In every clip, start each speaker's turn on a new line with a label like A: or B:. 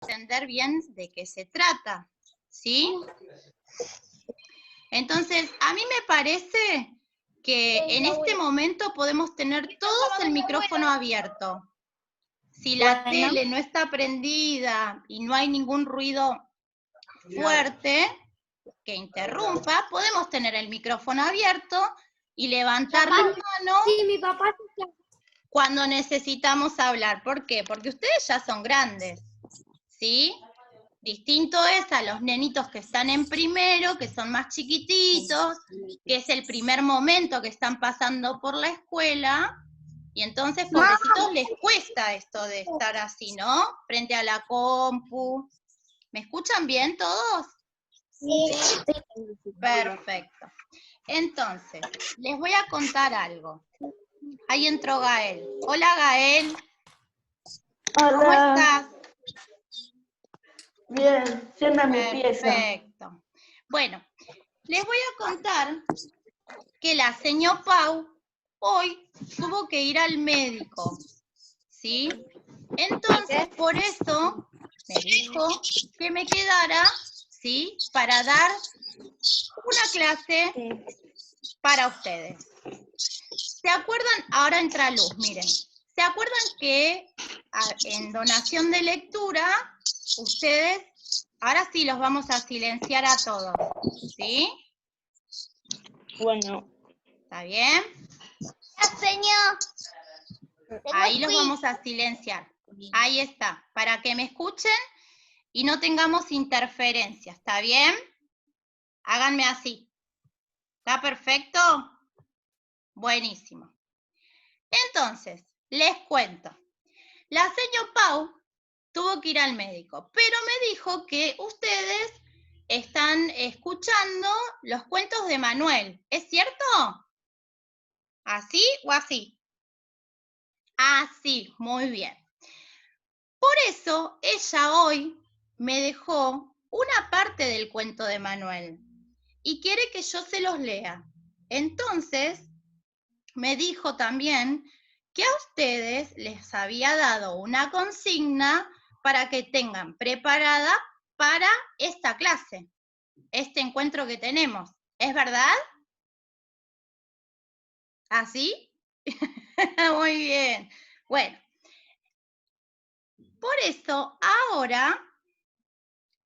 A: entender bien de qué se trata, ¿sí? Entonces, a mí me parece que en este momento podemos tener todos el micrófono abierto. Si la tele no está prendida y no hay ningún ruido fuerte que interrumpa, podemos tener el micrófono abierto y levantar la mano cuando necesitamos hablar. ¿Por qué? Porque ustedes ya son grandes, ¿sí? Distinto es a los nenitos que están en primero, que son más chiquititos, que es el primer momento que están pasando por la escuela, y entonces, pobrecitos, les cuesta esto de estar así, ¿no? Frente a la compu. ¿Me escuchan bien todos?
B: Sí.
A: Perfecto. Entonces, les voy a contar algo. Ahí entró Gael. Hola, Gael.
B: Hola.
A: ¿Cómo estás?
B: Bien, siendo mi pieza.
A: Perfecto. Bueno, les voy a contar que la señora Pau hoy tuvo que ir al médico, ¿sí? Entonces, por eso me dijo que me quedara, ¿sí? Para dar una clase para ustedes. ¿Se acuerdan? Ahora entra luz, miren. ¿Se acuerdan que en donación de lectura, ustedes, ahora sí los vamos a silenciar a todos, ¿sí?
B: Bueno.
A: ¿Está bien?
C: Señor.
A: Ahí los vamos a silenciar. Ahí está, para que me escuchen y no tengamos interferencia, ¿está bien? Háganme así. ¿Está perfecto? Buenísimo. Entonces, les cuento. La señora Pau tuvo que ir al médico, pero me dijo que ustedes están escuchando los cuentos de Manuel. ¿Es cierto? ¿Así o así? Así, muy bien. Por eso, ella hoy me dejó una parte del cuento de Manuel y quiere que yo se los lea. Entonces, me dijo también que a ustedes les había dado una consigna para que tengan preparada para esta clase, este encuentro que tenemos. ¿Es verdad? ¿Así? Muy bien. Bueno, por eso ahora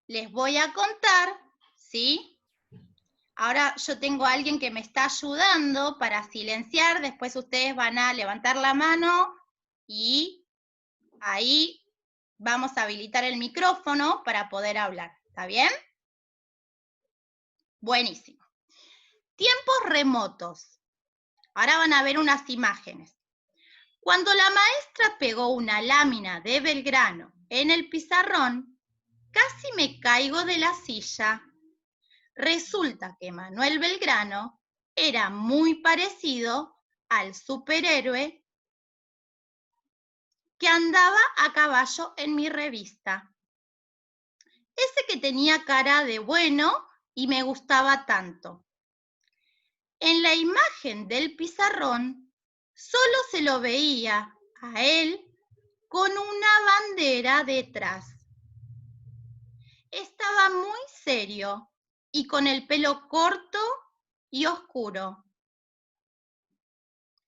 A: les voy a contar, ¿sí? Ahora yo tengo a alguien que me está ayudando para silenciar, después ustedes van a levantar la mano y ahí vamos a habilitar el micrófono para poder hablar, ¿está bien? Buenísimo. Tiempos remotos. Ahora van a ver unas imágenes. Cuando la maestra pegó una lámina de Belgrano en el pizarrón, casi me caigo de la silla. Resulta que Manuel Belgrano era muy parecido al superhéroe que andaba a caballo en mi revista. Ese que tenía cara de bueno y me gustaba tanto. En la imagen del pizarrón solo se lo veía a él con una bandera detrás. Estaba muy serio y con el pelo corto y oscuro.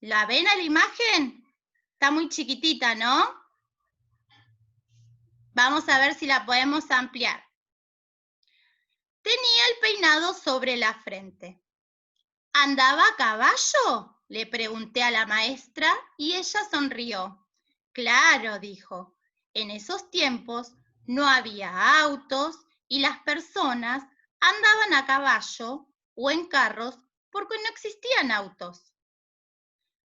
A: ¿La ven a la imagen? Está muy chiquitita, ¿no? Vamos a ver si la podemos ampliar. Tenía el peinado sobre la frente. ¿Andaba a caballo? Le pregunté a la maestra y ella sonrió. Claro, dijo, en esos tiempos no había autos y las personas andaban a caballo o en carros porque no existían autos.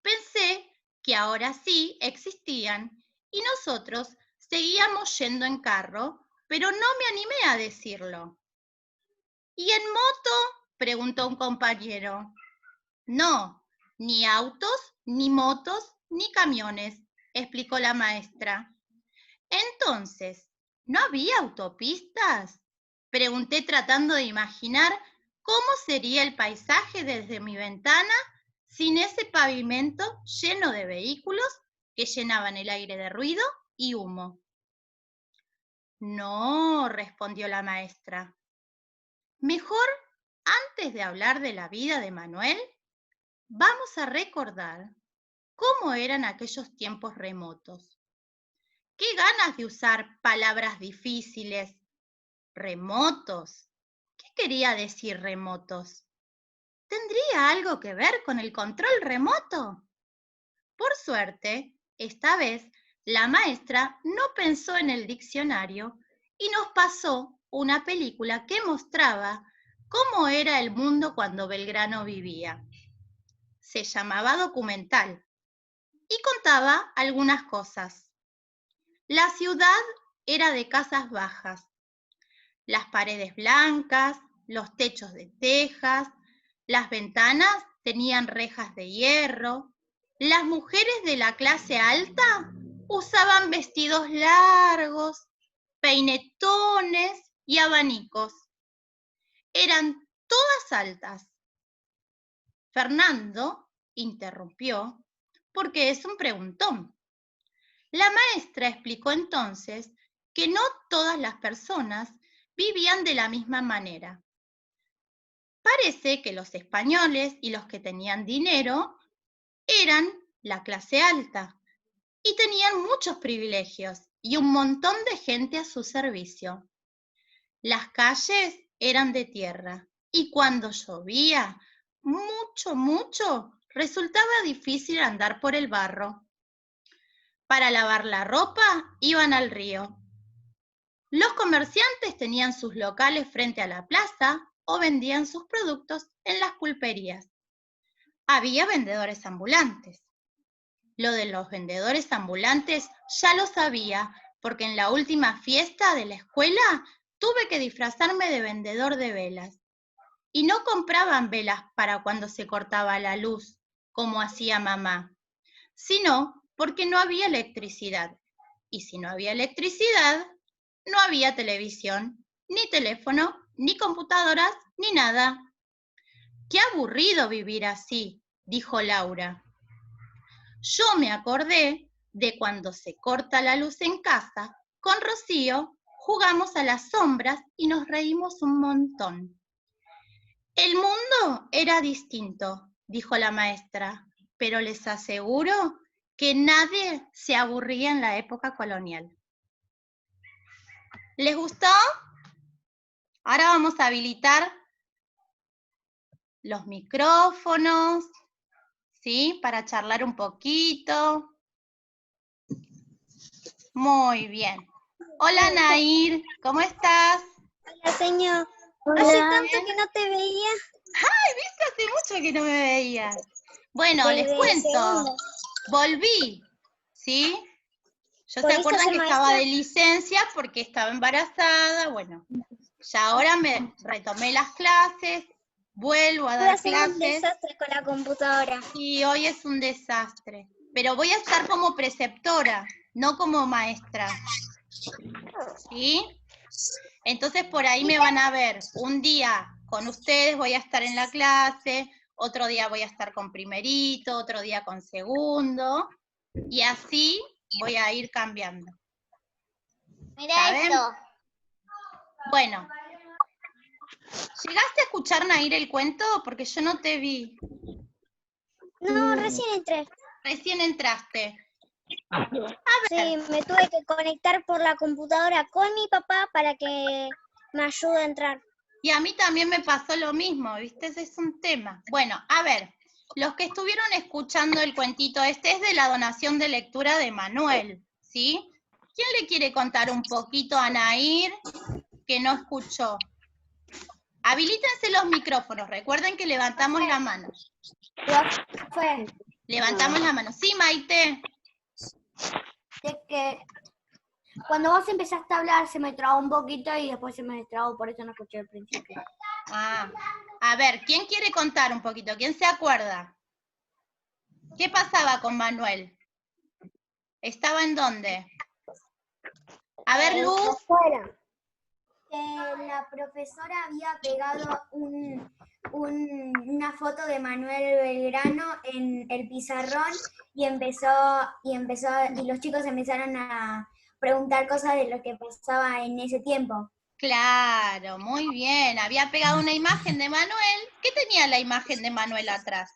A: Pensé que ahora sí existían y nosotros seguíamos yendo en carro, pero no me animé a decirlo. ¿Y en moto? Preguntó un compañero. No, ni autos, ni motos, ni camiones, explicó la maestra. Entonces, ¿no había autopistas? Pregunté tratando de imaginar cómo sería el paisaje desde mi ventana sin ese pavimento lleno de vehículos que llenaban el aire de ruido y humo. No, respondió la maestra. Mejor, antes de hablar de la vida de Manuel, vamos a recordar cómo eran aquellos tiempos remotos. Qué ganas de usar palabras difíciles. Remotos. ¿Qué quería decir remotos? ¿Tendría algo que ver con el control remoto? Por suerte, esta vez la maestra no pensó en el diccionario y nos pasó una película que mostraba cómo era el mundo cuando Belgrano vivía. Se llamaba Documental y contaba algunas cosas. La ciudad era de casas bajas, las paredes blancas, los techos de tejas, las ventanas tenían rejas de hierro. Las mujeres de la clase alta usaban vestidos largos, peinetones y abanicos. Eran todas altas. Fernando interrumpió porque es un preguntón. La maestra explicó entonces que no todas las personas vivían de la misma manera. Parece que los españoles y los que tenían dinero eran la clase alta y tenían muchos privilegios y un montón de gente a su servicio. Las calles eran de tierra y cuando llovía mucho, resultaba difícil andar por el barro. Para lavar la ropa iban al río. Los comerciantes tenían sus locales frente a la plaza o vendían sus productos en las pulperías. Había vendedores ambulantes. Lo de los vendedores ambulantes ya lo sabía, porque en la última fiesta de la escuela tuve que disfrazarme de vendedor de velas. Y no compraban velas para cuando se cortaba la luz, como hacía mamá, sino porque no había electricidad. Y si no había electricidad, no había televisión, ni teléfono, ni computadoras, ni nada. ¡Qué aburrido vivir así!, dijo Laura. Yo me acordé de cuando se corta la luz en casa. Con Rocío jugamos a las sombras y nos reímos un montón. El mundo era distinto, dijo la maestra, pero les aseguro que nadie se aburría en la época colonial. ¿Les gustó? Ahora vamos a habilitar los micrófonos, ¿sí? Para charlar un poquito. Muy bien. Hola, Nair, ¿cómo estás?
C: Hola, señor.
B: Hola.
C: Hace tanto que no te veía.
A: ¡Ay, viste! Hace mucho que no me veía. Bueno, les
C: Desde
A: cuento.
C: segundo.
A: Volví, ¿sí? Yo se
C: ¿Volviste a
A: acuerdan
C: ser
A: que estaba
C: maestra?
A: de licencia porque estaba embarazada. Bueno, ya ahora me retomé las clases, vuelvo a
C: Estuve
A: dar
C: haciendo un
A: clases.
C: desastre con la computadora.
A: Y hoy es un desastre. Pero voy a estar como preceptora, no como maestra. ¿Sí? Entonces por ahí me van a ver. Un día con ustedes voy a estar en la clase, otro día voy a estar con primerito, otro día con segundo. Y así voy a ir cambiando.
C: Mira
A: ¿Saben?
C: esto.
A: Bueno. ¿Llegaste a escuchar, Nair, el cuento? Porque yo no te vi.
C: No, recién entré.
A: Recién entraste.
C: Sí, me tuve que conectar por la computadora con mi papá para que me ayude a entrar.
A: Y a mí también me pasó lo mismo, ¿viste? Ese es un tema. Bueno, a ver, los que estuvieron escuchando el cuentito, este es de la donación de lectura de Manuel, ¿sí? ¿Quién le quiere contar un poquito a Nair que no escuchó? Habilítense los micrófonos, recuerden que levantamos la mano.
B: Fue
A: Levantamos la mano. Sí, Maite.
B: de que cuando vos empezaste a hablar se me trabó un poquito y después se me destrabó, por eso no escuché al principio.
A: Ah, a ver, ¿quién quiere contar un poquito? ¿Quién se acuerda? ¿Qué pasaba con Manuel? ¿Estaba en dónde? A ver, Luz.
B: Afuera. La profesora había pegado una foto de Manuel Belgrano en el pizarrón y los chicos empezaron a preguntar cosas de lo que pasaba en ese tiempo.
A: Claro, muy bien. Había pegado una imagen de Manuel. ¿Qué tenía la imagen de Manuel atrás?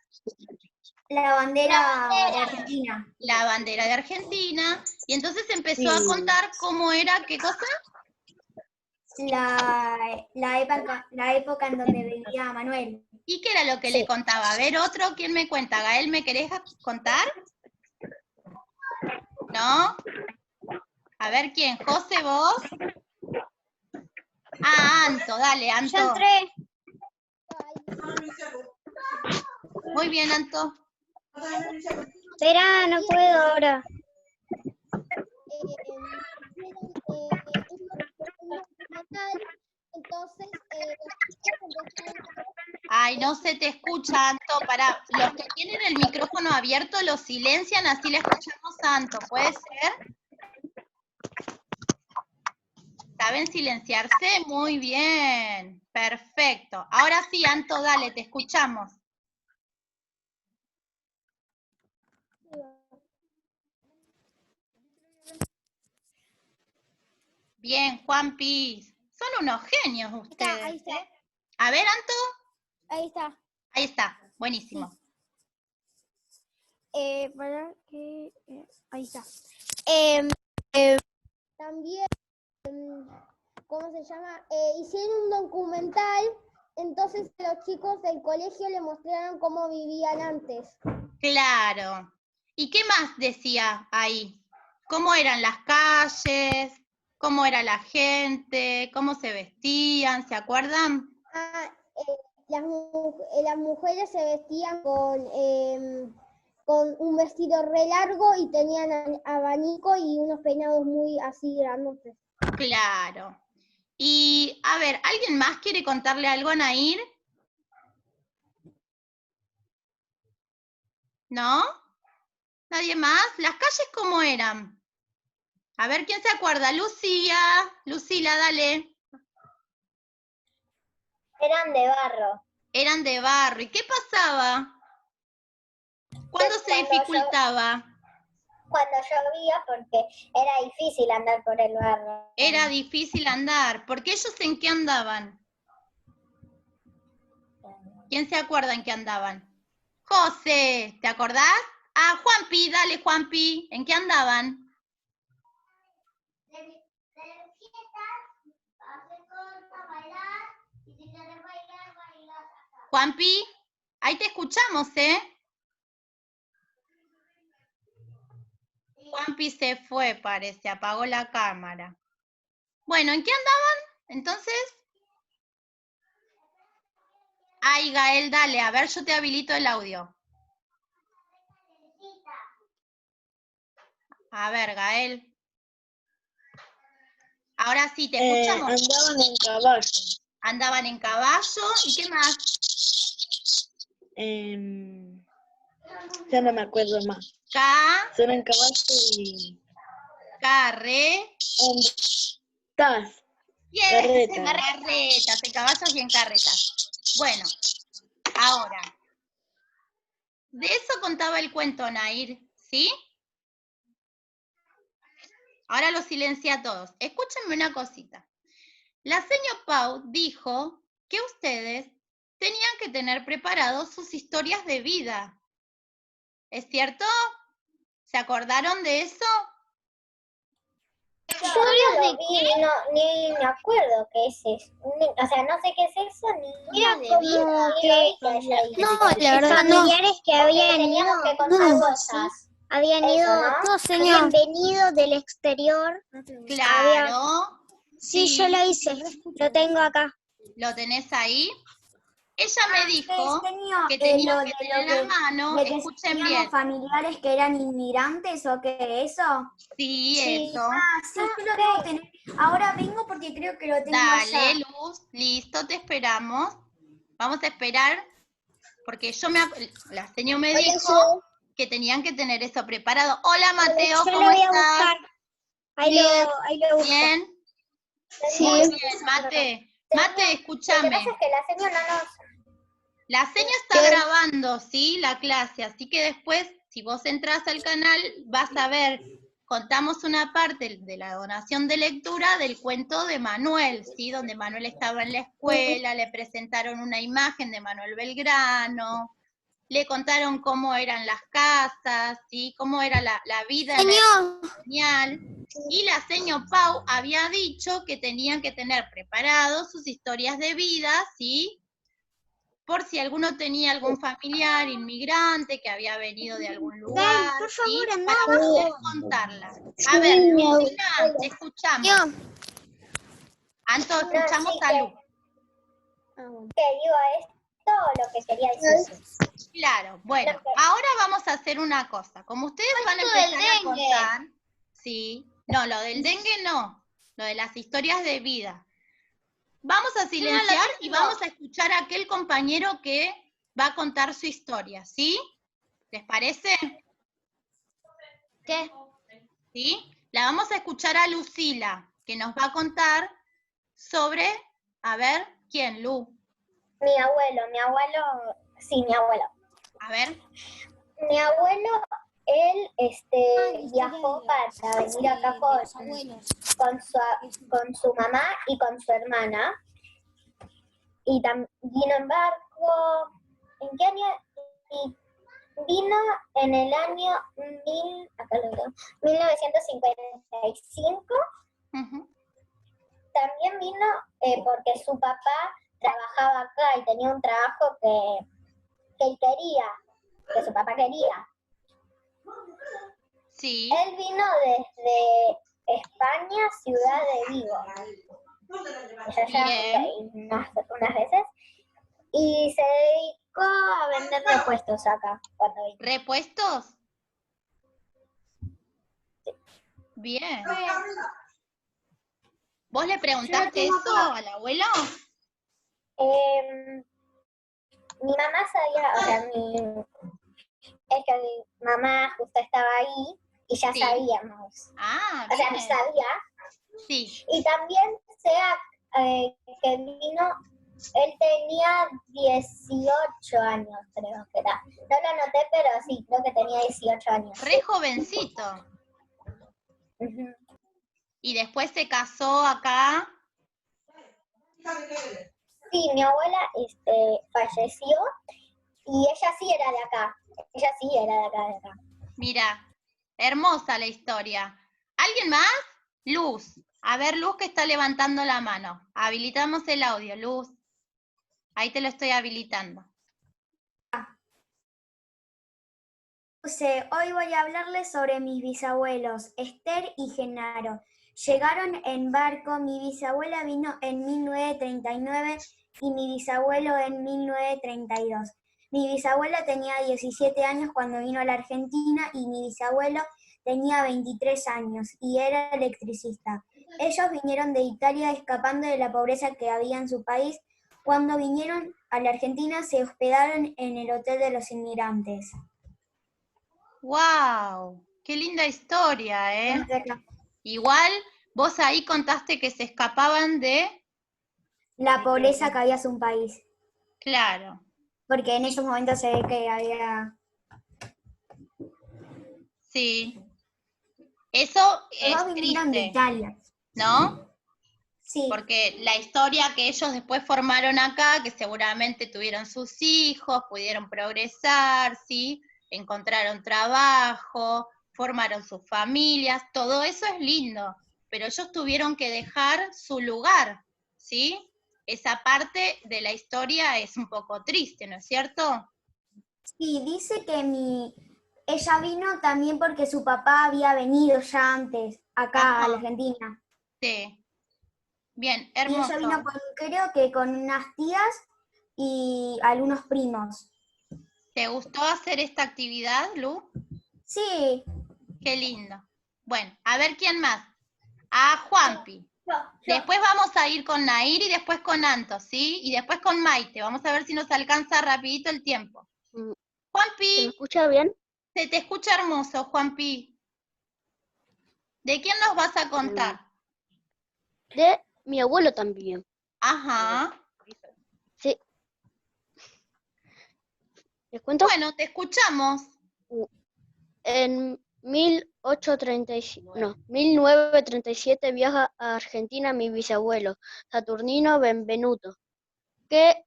B: La bandera de Argentina.
A: La bandera de Argentina. Y entonces empezó a contar cómo era, ¿qué cosa?
B: La época en donde vivía Manuel.
A: ¿Y qué era lo que le contaba? A ver, otro, ¿quién me cuenta? Gael, ¿me querés contar? ¿No? A ver, ¿quién? ¿José, vos? Ah, Anto, dale, Anto.
C: Yo entré.
A: Muy bien, Anto.
C: Espera, no puedo ahora. Entonces,
A: Ay, no se te escucha, Anto. Para los que tienen el micrófono abierto, lo silencian, así le escuchamos a Anto. ¿Puede ser? ¿Saben silenciarse? Muy bien. Perfecto. Ahora sí, Anto, dale, te escuchamos. Bien, Juanpi. Son unos genios ustedes.
C: ahí está.
A: A ver, Anto.
C: Ahí está.
A: Ahí está. Buenísimo.
C: Para que... ahí está. También, ¿cómo se llama? Hicieron un documental, entonces los chicos del colegio le mostraron cómo vivían antes.
A: Claro. ¿Y qué más decía ahí? ¿Cómo eran las calles? ¿Cómo era la gente? ¿Cómo se vestían? ¿Se acuerdan?
C: Las mujeres se vestían con un vestido re largo y tenían abanico y unos peinados muy así grandotes.
A: Claro. Y, a ver, ¿alguien más quiere contarle algo a Nair? ¿No? ¿Nadie más? ¿Las calles cómo eran? A ver, ¿quién se acuerda? Lucía. Lucila, dale.
B: Eran de barro.
A: Eran de barro. ¿Y qué pasaba? ¿Cuándo se dificultaba?
B: Cuando llovía, porque era difícil andar por el barro.
A: Era difícil andar. ¿Porque ellos en qué andaban? ¿Quién se acuerda en qué andaban? José, ¿te acordás? Ah, Juanpi, dale, Juanpi. ¿En qué andaban? Juanpi, ahí te escuchamos, ¿eh? Juanpi se fue, parece, apagó la cámara. Bueno, ¿en qué andaban? Entonces. Ay, Gael, dale, a ver, yo te habilito el audio. A ver, Gael. Ahora sí, te escuchamos.
D: Andaban en caballo.
A: Andaban en caballo, ¿y qué más?
D: Ya no me acuerdo más. Solo en caballo y... Carretas.
A: Bien, en carretas, en caballos y en carretas. Bueno, ahora. De eso contaba el cuento, Nair, ¿sí? Ahora lo silencia a todos. Escúchenme una cosita. La señora Pau dijo que ustedes tenían que tener preparados sus historias de vida. ¿Es cierto? ¿Se acordaron de eso?
C: ¿Historias de qué?
B: Ni me acuerdo qué es eso. O sea, no sé qué es eso, ni
C: Era
B: de
C: como
B: vida,
C: que...
B: No,
C: la verdad
B: familiares que habían ido, que contar cosas.
C: Habían
B: Eso,
C: ido,
B: ¿no?
C: habían venido del exterior.
A: Claro.
C: Sí, yo lo hice, lo tengo acá.
A: ¿Lo tenés ahí? Ella me dijo que
B: que
A: tenía que tener a mano, escuchen bien.
B: familiares que eran inmigrantes o qué, eso.
A: Sí, eso.
B: Sí, yo lo debo tener. Ahora vengo porque creo que lo tengo
A: Dale,
B: allá.
A: Luz, listo, te esperamos. Vamos a esperar, porque la señora me dijo que tenían que tener eso preparado. Hola, Mateo,
C: Yo
A: ¿cómo
C: lo voy a
A: estás?
C: buscar. Ahí lo busco.
A: Bien.
C: Sí.
A: Muy bien, Mate. Mate, escúchame.
B: Lo que pasa es que la señora no nos...
A: La señora está grabando, ¿sí? La clase, así que después, si vos entras al canal, vas a ver contamos una parte de la donación de lectura del cuento de Manuel, ¿sí? Donde Manuel estaba en la escuela, le presentaron una imagen de Manuel Belgrano, le contaron cómo eran las casas, ¿sí? Cómo era la vida en el colonial. Y la señor Pau había dicho que tenían que tener preparados sus historias de vida, ¿sí? Por si alguno tenía algún familiar inmigrante que había venido de algún lugar,
B: por favor,
A: ¿sí?
B: anda.
A: Para poder contarlas. A ver, Lucila, te escuchamos. Anto, escuchamos a Lu.
C: Que digo esto lo que quería decir.
A: Claro, bueno, ahora vamos a hacer una cosa. Como ustedes van a empezar a contar, sí, no, lo del dengue no, lo de las historias de vida. Vamos a silenciar y vamos a escuchar a aquel compañero que va a contar su historia, ¿sí? ¿Les parece?
B: ¿Qué?
A: ¿Sí? La vamos a escuchar a Lucila, que nos va a contar sobre, a ver, ¿quién, Lu?
C: Mi abuelo, sí, mi abuelo.
A: A ver.
C: Mi abuelo, él viajó para venir acá con su mamá y con su hermana. Y vino en barco. ¿En qué año? Y vino en el año 1955.
A: Uh-huh.
C: También vino porque su papá trabajaba acá y tenía un trabajo que él quería, que su papá quería.
A: Sí.
C: Él vino desde España, Ciudad de Vigo. Ya unas veces. Y se dedicó a vender repuestos acá. Cuando vino.
A: ¿Repuestos? Sí. Bien. ¿Vos le preguntaste eso al abuelo?
C: Mi mamá sabía, o sea, es que mi mamá justo estaba ahí y ya sabíamos.
A: Ah,
C: o sea,
A: bien.
C: sabía.
A: Sí.
C: Y también que vino, él tenía 18 años, creo que era. No lo anoté, pero sí, creo que tenía 18 años.
A: Re jovencito.
C: Uh-huh.
A: Y después se casó acá.
C: Sí, mi abuela falleció y ella sí era de acá. Ella sí era de acá.
A: Mira, hermosa la historia. ¿Alguien más? Luz. A ver, Luz, que está levantando la mano. Habilitamos el audio, Luz. Ahí te lo estoy habilitando.
B: Hoy voy a hablarles sobre mis bisabuelos, Esther y Genaro. Llegaron en barco, mi bisabuela vino en 1939 y mi bisabuelo en 1932. Mi bisabuela tenía 17 años cuando vino a la Argentina y mi bisabuelo tenía 23 años y era electricista. Ellos vinieron de Italia escapando de la pobreza que había en su país. Cuando vinieron a la Argentina se hospedaron en el Hotel de los Inmigrantes.
A: ¡Wow! ¡Qué linda historia, eh! Igual, vos ahí contaste que se escapaban de...
B: la pobreza que había en su país.
A: Claro.
B: Porque en esos momentos se ve que había...
A: Sí. Eso es
B: vinieron de
A: triste,
B: Italia.
A: ¿no?
B: Sí.
A: Porque la historia que ellos después formaron acá, que seguramente tuvieron sus hijos, pudieron progresar, ¿sí? Encontraron trabajo, formaron sus familias, todo eso es lindo, pero ellos tuvieron que dejar su lugar, ¿sí? Esa parte de la historia es un poco triste, ¿no es cierto?
B: Sí, dice que ella vino también porque su papá había venido ya antes, acá a la Argentina.
A: Sí. Bien, hermoso.
B: Y ella vino creo que con unas tías y algunos primos.
A: ¿Te gustó hacer esta actividad, Lu?
B: Sí.
A: Qué lindo. Bueno, a ver quién más. A Juanpi. Después vamos a ir con Nair y después con Anto, ¿sí? Y después con Maite. Vamos a ver si nos alcanza rapidito el tiempo. Juanpi.
D: ¿Se me escucha bien?
A: Se te escucha hermoso, Juanpi. ¿De quién nos vas a contar?
D: De mi abuelo también.
A: Ajá.
D: Sí. ¿Les cuento?
A: Bueno, te escuchamos.
D: En
E: 1937 viaja a Argentina mi bisabuelo, Saturnino Benvenuto, que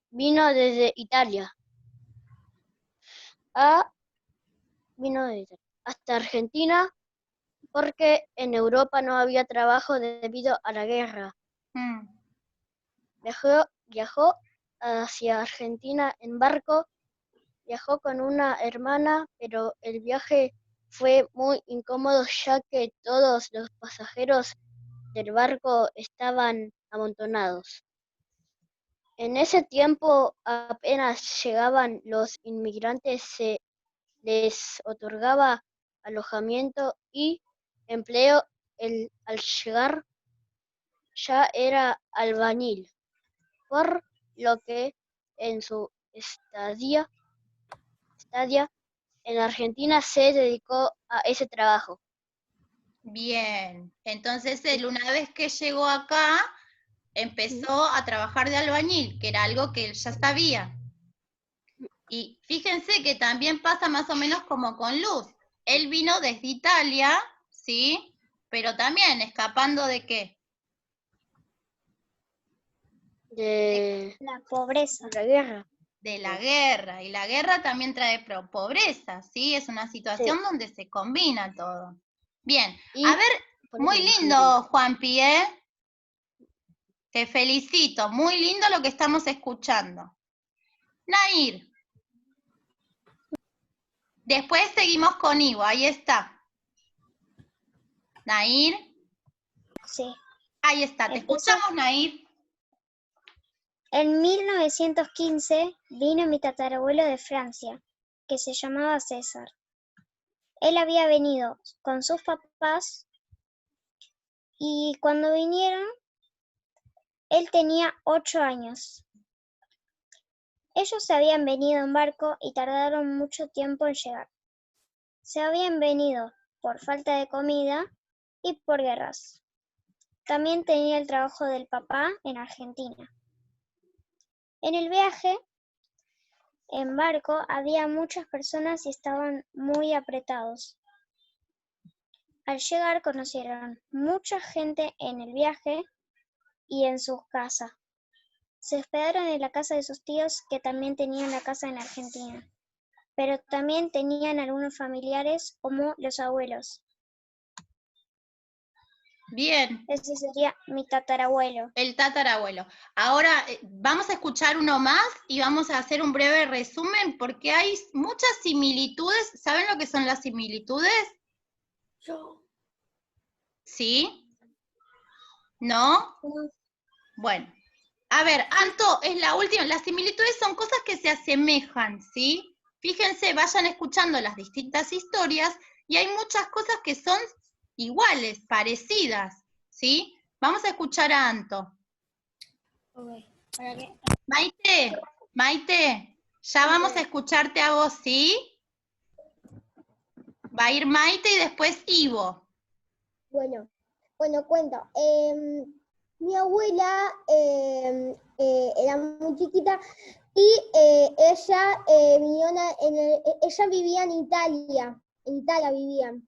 E: vino desde Italia hasta Argentina porque en Europa no había trabajo debido a la guerra. Viajó hacia Argentina en barco, viajó con una hermana, pero el viaje fue muy incómodo ya que todos los pasajeros del barco estaban amontonados. En ese tiempo apenas llegaban los inmigrantes, se les otorgaba alojamiento y empleo. Al llegar ya era albañil, por lo que en su estadía en Argentina se dedicó a ese trabajo.
A: Bien, entonces él una vez que llegó acá, empezó a trabajar de albañil, que era algo que él ya sabía. Y fíjense que también pasa más o menos como con Luz. Él vino desde Italia, ¿sí? Pero también escapando ¿de qué?
E: De
B: La pobreza.
E: la guerra.
A: De la guerra. Y la guerra también trae pobreza, ¿sí? Es una situación donde se combina todo. Bien, a ver, muy lindo, Juanpi, ¿eh? Te felicito, muy lindo lo que estamos escuchando. Nair. Después seguimos con Ivo, ahí está. Nair.
B: Sí.
A: Ahí está, te escuchamos, Nair.
B: En 1915 vino mi tatarabuelo de Francia, que se llamaba César. Él había venido con sus papás y cuando vinieron, él tenía 8 años. Ellos se habían venido en barco y tardaron mucho tiempo en llegar. Se habían venido por falta de comida y por guerras. También tenía el trabajo del papá en Argentina. En el viaje en barco había muchas personas y estaban muy apretados. Al llegar conocieron mucha gente en el viaje y en sus casas. Se hospedaron en la casa de sus tíos que también tenían la casa en Argentina, pero también tenían algunos familiares como los abuelos.
A: Bien.
B: Ese sería mi tatarabuelo.
A: El tatarabuelo. Ahora vamos a escuchar uno más y vamos a hacer un breve resumen porque hay muchas similitudes. ¿Saben lo que son las similitudes?
B: Yo.
A: ¿Sí? ¿No? Bueno. A ver, Anto, es la última. Las similitudes son cosas que se asemejan, ¿sí? Fíjense, vayan escuchando las distintas historias y hay muchas cosas que son iguales, parecidas, ¿sí? Vamos a escuchar a Anto.
B: Okay.
A: Maite, ya vamos a escucharte a vos, ¿sí? Va a ir Maite y después Ivo.
C: Bueno, cuento. Mi abuela era muy chiquita y ella ella vivía en Italia vivían.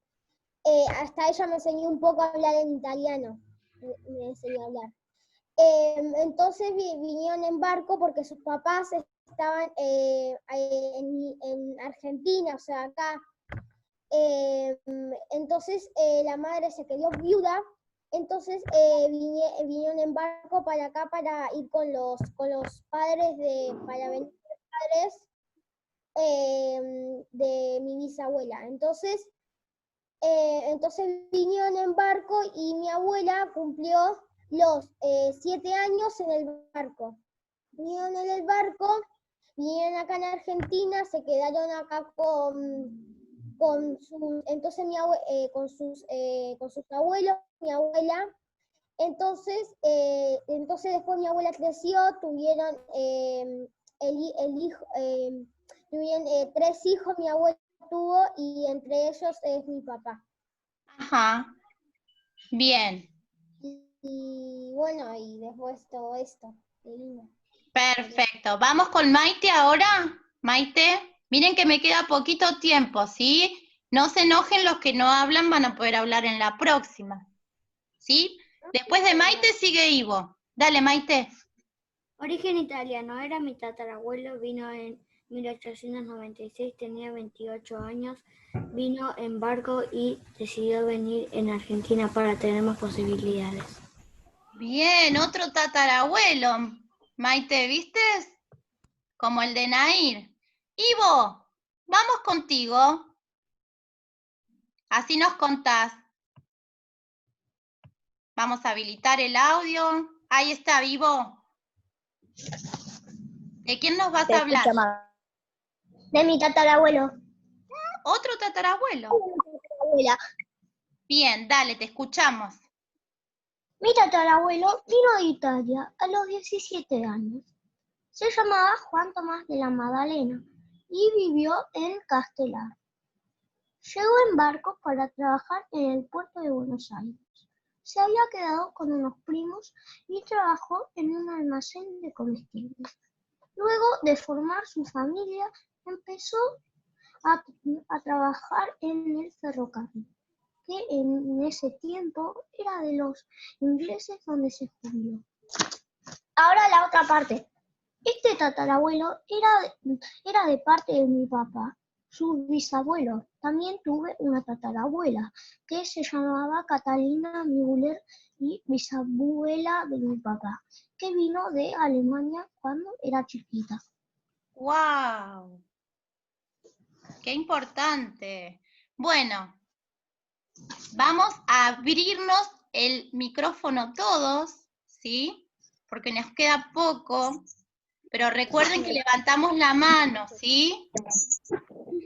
C: Hasta ella me enseñó un poco a hablar en italiano, me enseñó a hablar. Entonces vinieron en barco porque sus papás estaban en Argentina, o sea, acá. Entonces la madre se quedó viuda, entonces vinieron en barco para acá para ir con los padres para venir los padres de mi bisabuela. Entonces vinieron en barco y mi abuela cumplió los 7 años en el barco. Vinieron en el barco, vinieron acá en Argentina, se quedaron acá con sus abuelos, mi abuela. Entonces después mi abuela creció, tuvieron tuvieron 3 hijos, mi abuela tuvo, y entre ellos es mi papá.
A: Ajá. Bien.
C: Y bueno, y después todo esto.
A: Perfecto. Vamos con Maite ahora. Maite, miren que me queda poquito tiempo, ¿sí? No se enojen los que no hablan, van a poder hablar en la próxima. ¿Sí? Después de Maite sigue Ivo. Dale, Maite.
B: Origen italiano. Era mi tatarabuelo, vino en 1896, tenía 28 años, vino en barco y decidió venir en Argentina para tener más posibilidades.
A: Bien, otro tatarabuelo. Maite, ¿viste? Como el de Nair. Ivo, vamos contigo. Así nos contás. Vamos a habilitar el audio. Ahí está, Ivo. ¿De quién nos vas a hablar?
C: De mi tatarabuelo.
A: Otro tatarabuelo.
C: Abuela.
A: Bien, dale, te escuchamos.
C: Mi tatarabuelo vino de Italia a los 17 años. Se llamaba Juan Tomás de la Maddalena y vivió en Castelar. Llegó en barco para trabajar en el puerto de Buenos Aires. Se había quedado con unos primos y trabajó en un almacén de comestibles. Luego de formar su familia, empezó a trabajar en el ferrocarril, que en ese tiempo era de los ingleses donde se jubiló. Ahora la otra parte. Este tatarabuelo era de parte de mi papá, su bisabuelo. También tuve una tatarabuela que se llamaba Catalina Müller y bisabuela de mi papá, que vino de Alemania cuando era chiquita.
A: ¡Wow! ¡Qué importante! Bueno, vamos a abrirnos el micrófono todos, ¿sí? Porque nos queda poco. Pero recuerden que levantamos la mano, ¿sí?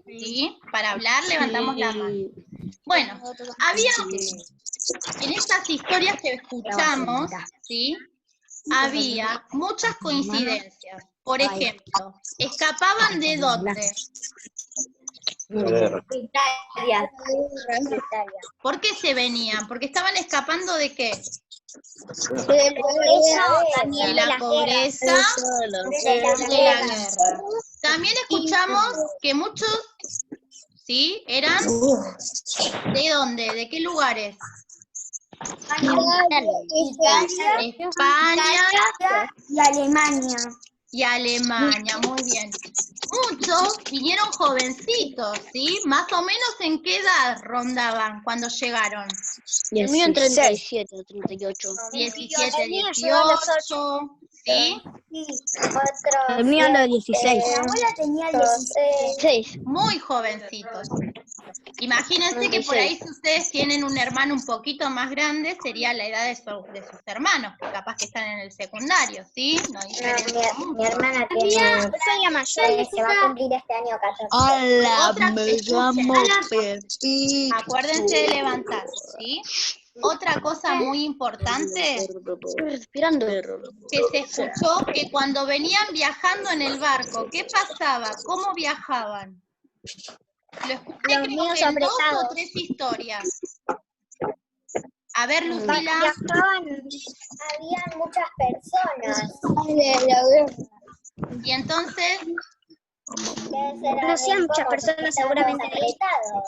A: ¿Sí? Para hablar levantamos la mano. Bueno, había en estas historias que escuchamos, ¿sí? Había muchas coincidencias. Por ejemplo, ¿escapaban de dónde?
C: Italia.
A: ¿Por qué se venían? Porque estaban escapando ¿de qué? De la pobreza, de la guerra. También escuchamos que muchos, ¿sí? Eran ¿de dónde? ¿De qué lugares? España
B: Y Alemania.
A: y Alemania, muy bien. Muchos vinieron jovencitos, ¿sí? Más o menos ¿en qué edad rondaban cuando llegaron?
E: El mío en 37 o 38.
A: 17, 18, ¿sí?
E: El mío en los 16.
B: Mi abuela tenía 16.
A: Muy jovencitos. Imagínense que por ahí si ustedes tienen un hermano un poquito más grande, sería la edad de sus hermanos, que capaz que están en el secundario, ¿sí? No diferencia mucho.
C: Mi hermana tiene, se va a cumplir este año 14.
D: Hola,
A: Otra
D: me
A: que
D: llamo
A: escuchen.
D: Pepito.
A: Acuérdense de levantarse, ¿sí? Otra cosa muy importante
E: Respirando.
A: que se escuchó que cuando venían viajando en el barco, ¿qué pasaba? ¿Cómo viajaban? Lo escuché creo que en 2 o 3 historias. A ver, Lucila.
C: Habían muchas personas.
A: Y entonces
C: Conocían muchas personas seguramente apretados.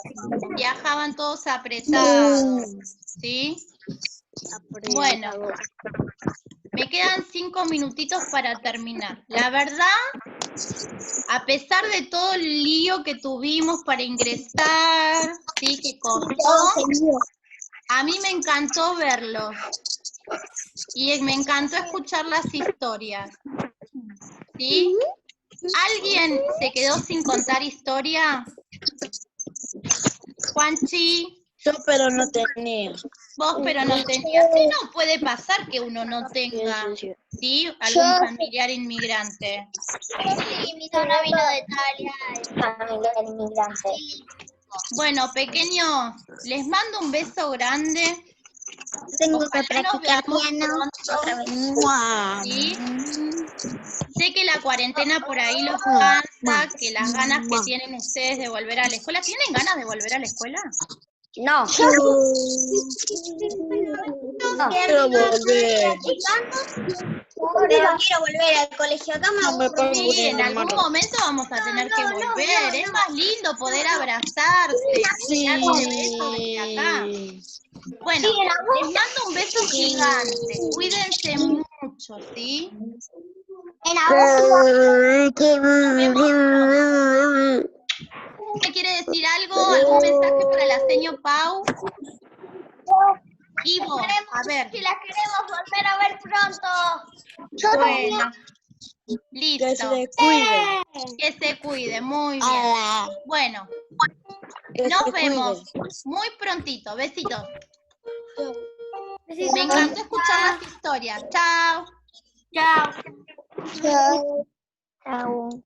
A: viajaban todos apretados, ¿sí? Bueno, me quedan 5 minutitos para terminar. La verdad, a pesar de todo el lío que tuvimos para ingresar, ¿sí? Que costó, a mí me encantó verlos. Y me encantó escuchar las historias. ¿Sí? ¿Alguien se quedó sin contar historia? Juanchi.
D: Yo pero no tenía.
A: Vos pero no tenías. Sí, no puede pasar que uno no tenga, ¿sí? Algún familiar inmigrante.
C: Sí, mi nona vino de Italia. Familiar inmigrante.
A: Bueno, pequeños, les mando un beso grande.
C: Tengo
A: Ojalá
C: que practicar
A: nos
C: piano
A: veamos
C: otra vez.
A: pronto, ¿sí? Sé que la cuarentena por ahí los cansa, que las ganas que tienen ustedes de volver a la escuela. ¿Tienen ganas de volver a la escuela?
E: No.
D: Quiero volver.
C: quiero volver al colegio. Acá me aburro.
A: Sí, en algún momento vamos a tener que volver. Es más lindo poder abrazarse.
D: Sí.
A: Desde acá. Bueno, les mando un beso gigante. Cuídense mucho, ¿sí?
C: En la
A: ¿Usted quiere decir algo? ¿Algún mensaje para la señor Pau? Ivo, a ver.
C: Si la queremos volver a ver pronto.
A: Bueno,
D: Que
A: listo.
D: se cuiden.
A: Que se cuide, muy bien. Bueno,
D: Que
A: nos
D: se
A: vemos
D: cuiden.
A: muy prontito. Besitos.
C: Besitos.
A: Me encantó escuchar las historias. Chao.
C: Chao. Chao.